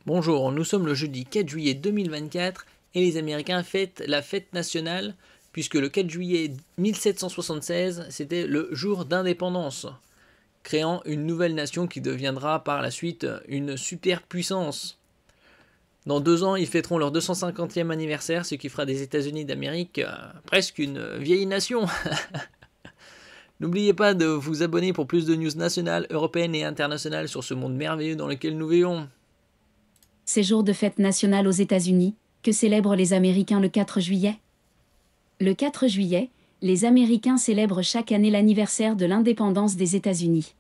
Bonjour, nous sommes le jeudi 4 juillet 2024 et les Américains fêtent la fête nationale puisque le 4 juillet 1776 c'était le jour d'indépendance, créant une nouvelle nation qui deviendra par la suite une superpuissance. Dans 2 ans, ils fêteront leur 250e anniversaire, ce qui fera des États-Unis d'Amérique presque une vieille nation. N'oubliez pas de vous abonner pour plus de news nationales, européennes et internationales sur ce monde merveilleux dans lequel nous vivons. Ces jours de fête nationale aux États-Unis, que célèbrent les Américains le 4 juillet? Le 4 juillet, les Américains célèbrent chaque année l'anniversaire de l'indépendance des États-Unis.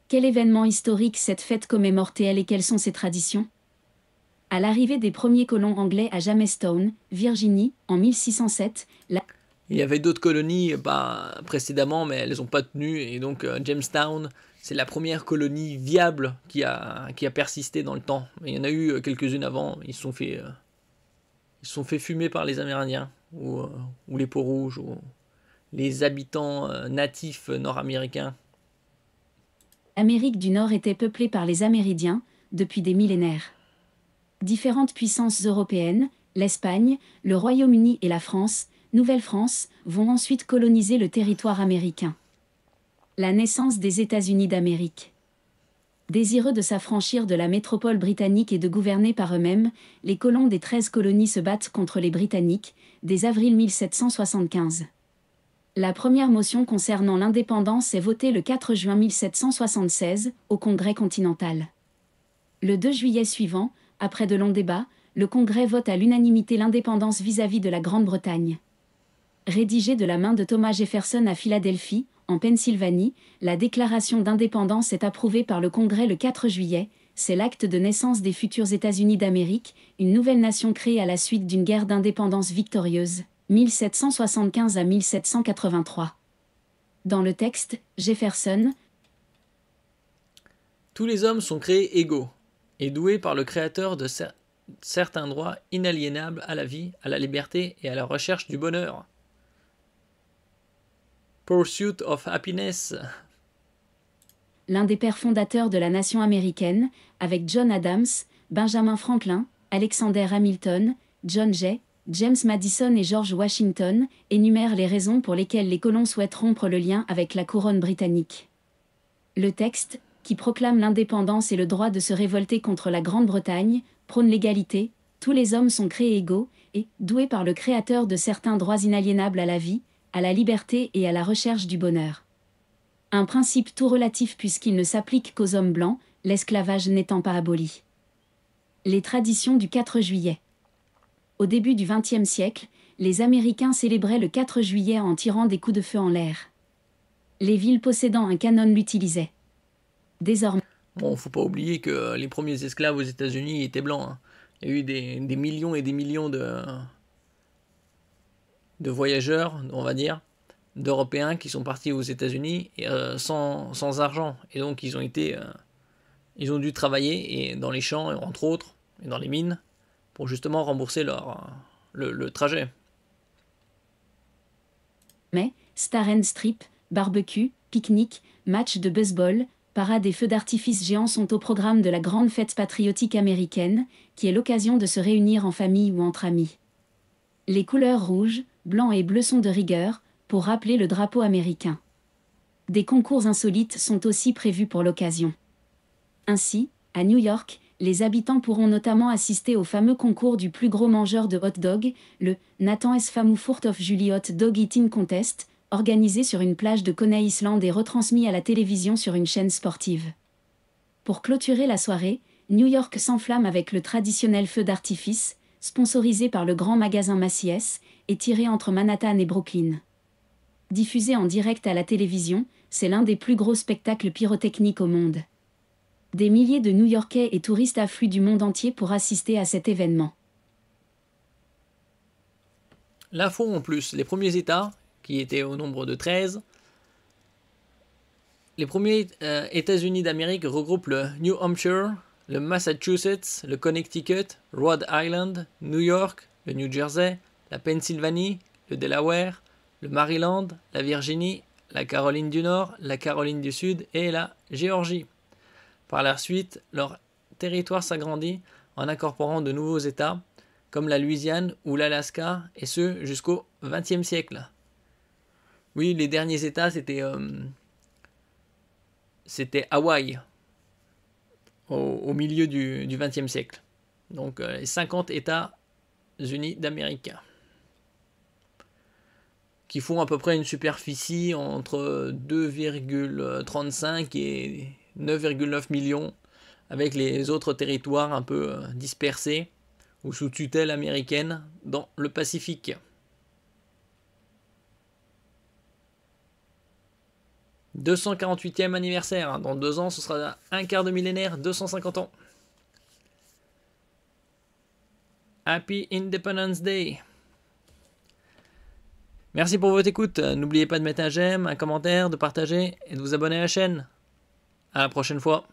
Quel événement historique cette fête commémore-t-elle et quelles sont ses traditions? À l'arrivée des premiers colons anglais à Jamestown, Virginie, en 1607, Il y avait d'autres colonies précédemment, mais elles n'ont pas tenu. Et donc Jamestown, c'est la première colonie viable qui a persisté dans le temps. Il y en a eu quelques-unes avant. Ils se sont fait fumer par les Amérindiens, ou les peaux-rouges, ou les habitants natifs nord-américains. L'Amérique du Nord était peuplée par les Amérindiens, depuis des millénaires. Différentes puissances européennes, l'Espagne, le Royaume-Uni et la France, Nouvelle-France, vont ensuite coloniser le territoire américain. La naissance des États-Unis d'Amérique. Désireux de s'affranchir de la métropole britannique et de gouverner par eux-mêmes, les colons des 13 colonies se battent contre les Britanniques, dès avril 1775. La première motion concernant l'indépendance est votée le 4 juin 1776, au Congrès continental. Le 2 juillet suivant, après de longs débats, le Congrès vote à l'unanimité l'indépendance vis-à-vis de la Grande-Bretagne. Rédigée de la main de Thomas Jefferson à Philadelphie, en Pennsylvanie, la déclaration d'indépendance est approuvée par le Congrès le 4 juillet, c'est l'acte de naissance des futurs États-Unis d'Amérique, une nouvelle nation créée à la suite d'une guerre d'indépendance victorieuse, 1775 à 1783. Dans le texte, Jefferson. Tous les hommes sont créés égaux et doués par le Créateur de certains droits inaliénables à la vie, à la liberté et à la recherche du bonheur. Pursuit of Happiness. L'un des pères fondateurs de la nation américaine, avec John Adams, Benjamin Franklin, Alexander Hamilton, John Jay, James Madison et George Washington, énumère les raisons pour lesquelles les colons souhaitent rompre le lien avec la couronne britannique. Le texte, qui proclame l'indépendance et le droit de se révolter contre la Grande-Bretagne, prône l'égalité, tous les hommes sont créés égaux, et doués par le Créateur de certains droits inaliénables à la vie, à la liberté et à la recherche du bonheur. Un principe tout relatif puisqu'il ne s'applique qu'aux hommes blancs, l'esclavage n'étant pas aboli. Les traditions du 4 juillet. Au début du XXe siècle, les Américains célébraient le 4 juillet en tirant des coups de feu en l'air. Les villes possédant un canon l'utilisaient. Désormais. Bon, faut pas oublier que les premiers esclaves aux États-Unis étaient blancs. Hein. Il y a eu des millions et des millions de voyageurs, on va dire, d'Européens qui sont partis aux États-Unis sans argent. Et donc ils ont dû travailler et dans les champs, entre autres, et dans les mines, pour justement rembourser le trajet. Mais, Star and Strip, barbecue, pique-nique, match de baseball, parades et feux d'artifice géants sont au programme de la grande fête patriotique américaine, qui est l'occasion de se réunir en famille ou entre amis. Les couleurs rouge, blanc et bleu sont de rigueur, pour rappeler le drapeau américain. Des concours insolites sont aussi prévus pour l'occasion. Ainsi, à New York, les habitants pourront notamment assister au fameux concours du plus gros mangeur de hot dog, le Nathan S. Famous 4th of July Hot Dog Eating Contest, organisé sur une plage de Coney Island et retransmis à la télévision sur une chaîne sportive. Pour clôturer la soirée, New York s'enflamme avec le traditionnel feu d'artifice, sponsorisé par le grand magasin Macy's, et tiré entre Manhattan et Brooklyn. Diffusé en direct à la télévision, c'est l'un des plus gros spectacles pyrotechniques au monde. Des milliers de New-Yorkais et touristes affluent du monde entier pour assister à cet événement. L'info en plus, les premiers États, qui étaient au nombre de 13, les premiers États-Unis d'Amérique regroupent le New Hampshire, le Massachusetts, le Connecticut, Rhode Island, New York, le New Jersey, la Pennsylvanie, le Delaware, le Maryland, la Virginie, la Caroline du Nord, la Caroline du Sud et la Géorgie. Par la suite, leur territoire s'agrandit en incorporant de nouveaux États, comme la Louisiane ou l'Alaska, et ce jusqu'au XXe siècle. Oui, les derniers États, c'était Hawaï, au milieu du XXe siècle. Donc les 50 États-Unis d'Amérique, qui font à peu près une superficie entre 2,35 et 9,9 millions, avec les autres territoires un peu dispersés ou sous tutelle américaine dans le Pacifique. « 248e anniversaire, dans 2 ans ce sera un quart de millénaire, 250 ans. Happy Independence Day. Merci pour votre écoute. N'oubliez pas de mettre un j'aime, un commentaire, de partager et de vous abonner à la chaîne. À la prochaine fois.